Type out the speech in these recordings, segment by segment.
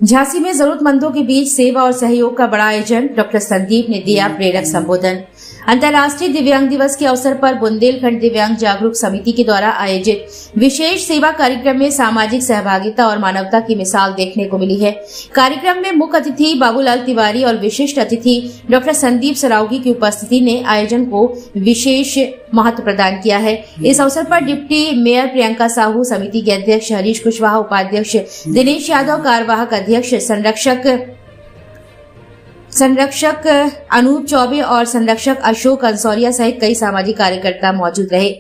झांसी में जरूरतमंदों के बीच सेवा और सहयोग का बड़ा आयोजन। डॉक्टर संदीप ने दिया प्रेरक संबोधन। अंतर्राष्ट्रीय दिव्यांग दिवस के अवसर पर बुंदेलखंड दिव्यांग जागरूक समिति के द्वारा आयोजित विशेष सेवा कार्यक्रम में सामाजिक सहभागिता और मानवता की मिसाल देखने को मिली है। कार्यक्रम में मुख्य अतिथि बाबूलाल तिवारी और विशिष्ट अतिथि डॉक्टर संदीप सरावगी की उपस्थिति ने आयोजन को विशेष महत्व प्रदान किया है। इस अवसर पर डिप्टी मेयर प्रियंका साहू, समिति के अध्यक्ष हरीश कुशवाहा, उपाध्यक्ष दिनेश यादव, कार्यवाहक अध्यक्ष संरक्षक अनूप चौबे और संरक्षक अशोक अंसौरिया सहित कई सामाजिक कार्यकर्ता मौजूद रहे।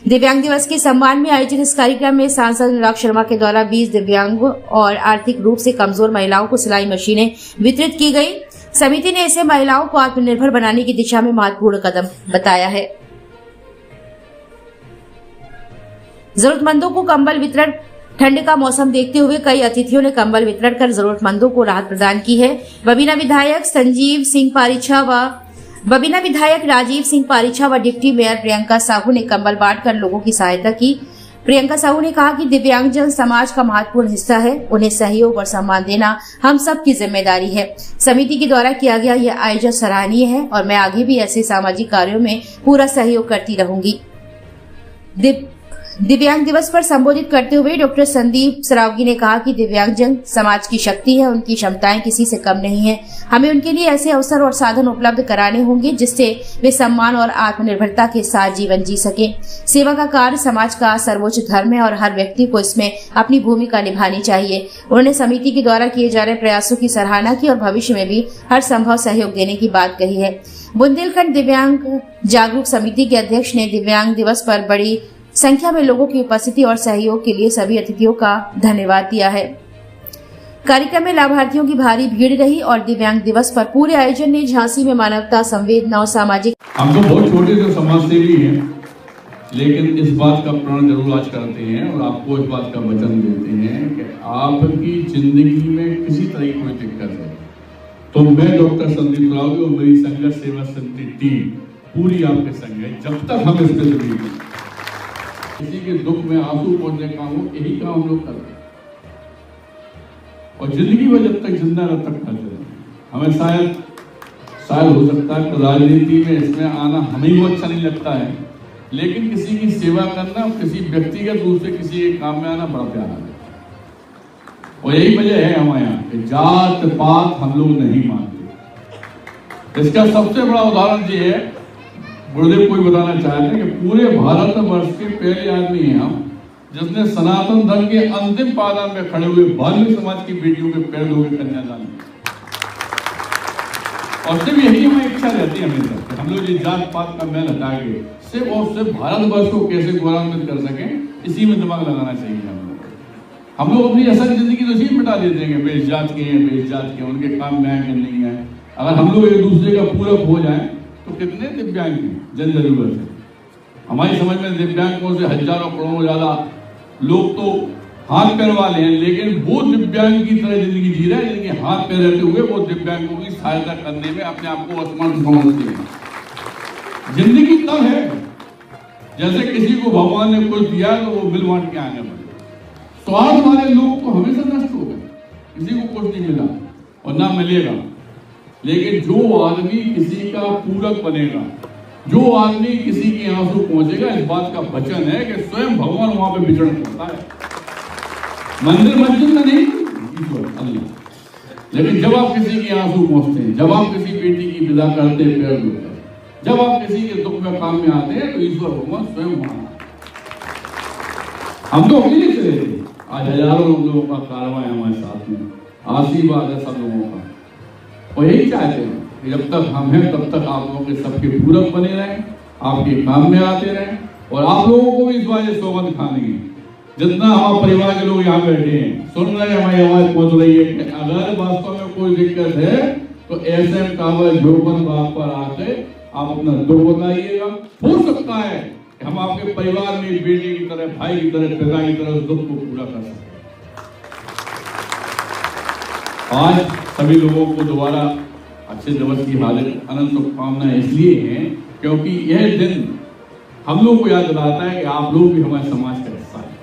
दिव्यांग दिवस के सम्मान में आयोजित इस कार्यक्रम में सांसद अनुराग शर्मा के द्वारा 20 दिव्यांग और आर्थिक रूप से कमजोर महिलाओं को सिलाई मशीनें वितरित की गई। समिति ने इसे महिलाओं को आत्मनिर्भर बनाने की दिशा में महत्वपूर्ण कदम बताया है। जरूरतमंदों को कंबल वितरण। ठंड का मौसम देखते हुए कई अतिथियों ने कंबल वितरण कर जरूरतमंदों को राहत प्रदान की है। बबीना विधायक राजीव सिंह पारिछा व डिप्टी मेयर प्रियंका साहू ने कंबल बांटकर लोगों की सहायता की। प्रियंका साहू ने कहा कि दिव्यांगजन समाज का महत्वपूर्ण हिस्सा है, उन्हें सहयोग और सम्मान देना हम सब की जिम्मेदारी है। समिति के द्वारा किया गया यह आयोजन सराहनीय है और मैं आगे भी ऐसे सामाजिक कार्यों में पूरा सहयोग करती रहूंगी। दिव्यांग दिवस पर संबोधित करते हुए डॉक्टर संदीप सरावगी ने कहा कि दिव्यांगजन समाज की शक्ति है, उनकी क्षमताएं किसी से कम नहीं है। हमें उनके लिए ऐसे अवसर और साधन उपलब्ध कराने होंगे जिससे वे सम्मान और आत्मनिर्भरता के साथ जीवन जी सकें। सेवा का कार्य समाज का सर्वोच्च धर्म है और हर व्यक्ति को इसमें अपनी भूमिका निभानी चाहिए। उन्होंने समिति के द्वारा किए जा रहे प्रयासों की सराहना की और भविष्य में भी हर संभव सहयोग देने की बात कही है। बुंदेलखंड दिव्यांग जागरूक समिति के अध्यक्ष ने दिव्यांग दिवस पर बड़ी संख्या में लोगों की उपस्थिति और सहयोग के लिए सभी अतिथियों का धन्यवाद दिया है। कार्यक्रम में लाभार्थियों की भारी भीड़ रही और दिव्यांग दिवस पर पूरे आयोजन ने झांसी में मानवता, संवेदना और सामाजिक। हम तो बहुत छोटे से समाज सेवी हैं, लेकिन इस बात का प्रण जरूर आज करते हैं और आपको इस बात का वचन देते हैं कि आपकी जिंदगी में किसी तरह की कोई दिक्कत है तो मैं डॉक्टर संदीप सरावगी और मेरी संघर्ष सेवा समिति टीम पूरी आपके संग है। जब तक हम इस पे किसी के दुख में आंसू पोंछने का हो, यही काम हम लोग करते हैं और जिंदगी में जब तक जिंदा रह तक करते हैं। हमें शायद हो सकता है कि राजनीति में इसमें आना हमें वो अच्छा नहीं लगता है, लेकिन किसी की सेवा करना और किसी व्यक्तिगत रूप से किसी के काम में आना बड़ा प्यारा है। और यही वजह है हमारे यहाँ कि जात पात हम लोग नहीं मानते। इसका सबसे बड़ा उदाहरण ये है, गुरुदेव कोई बताना चाहते हैं कि पूरे भारत वर्ष के पहले आदमी हैं हम जिसने सनातन धर्म के अंतिम पायदान में खड़े हुए बाल्मीकि समाज की बेटियों के पैर धो के कन्यादान और सिर्फ यही हमें इच्छा रहती है हमेशा हम लोग ये जात पात का मैल हटा के सिर्फ और सिर्फ भारतवर्ष को कैसे गौरवान्वित कर सकें, इसी में दिमाग लगाना चाहिए। हम लोग अपनी असल जिंदगी तो इसी मिटा देते हैं बेइज्जत जात के हैं, बेइज्जत जात के, उनके काम में आए कि नहीं है। अगर हम लोग एक दूसरे का पूरक हो जाए तो कितने दिव्यांग हैं जन जरूरत है। हमारी समझ में दिव्यांगों से हजारों करोड़ों ज्यादा लोग तो हाथ पैर वाले हैं, लेकिन वो दिव्यांग की तरह जिंदगी जी रहे हैं जिनके हाथ पैर रहते हुए वो दिव्यांगों की सहायता करने में अपने आप को असमर्थ समझते हैं। जिंदगी तब है जैसे किसी को भगवान ने कुछ दिया तो वो मिल बांट के आने वाले। स्वार्थ वाले लोग तो हमेशा नष्ट हो गए, किसी को कुछ नहीं मिला और ना मिलेगा। लेकिन जो आदमी किसी का पूरक बनेगा, जो आदमी किसी के आंसू पहुंचेगा, इस बात का वचन है कि स्वयं भगवान वहां पे विचरण करता है। मंदिर मस्जिद में नहीं, ईश्वर अल्लाह। लेकिन जब आप किसी के आंसू पहुंचते हैं, जब आप किसी बेटी की विदा करते हैं, पैर धोते हैं, जब आप किसी के दुख में काम में आते हैं, तो ईश्वर भगवान स्वयं वहां। हम तो अकेले चले थे, आज हजारों लोगों का कारवां है हमारे साथ में, आशीर्वाद है सब लोगों का। और यही चाहते हैं कि जब तक हम हैं तब तक आप लोगों के सबके पूरक बने रहें, आपके काम में आते रहें और आप लोगों को भी इस बार सौगंध खानी है। जितना हमारे परिवार के लोग यहाँ बैठे हैं, सुन रहे हैं, हमारी आवाज पहुंच रही है कि अगर वास्तव में कोई दिक्कत है तो ऐसे टावर झोपन बाग पर आके आप अपना दुख बताइएगा। हो सकता है कि हम आपके परिवार में बेटे की तरह, भाई की तरह, पिता की तरह दुख को पूरा कर सकें। आज सभी लोगों को दोबारा अच्छे दिवस की हार्दिक अनंत शुभकामनाएं इसलिए हैं क्योंकि यह दिन हम लोग को याद दिलाता है कि आप लोग भी हमारे समाज का हिस्सा है,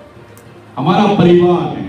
हमारा परिवार है।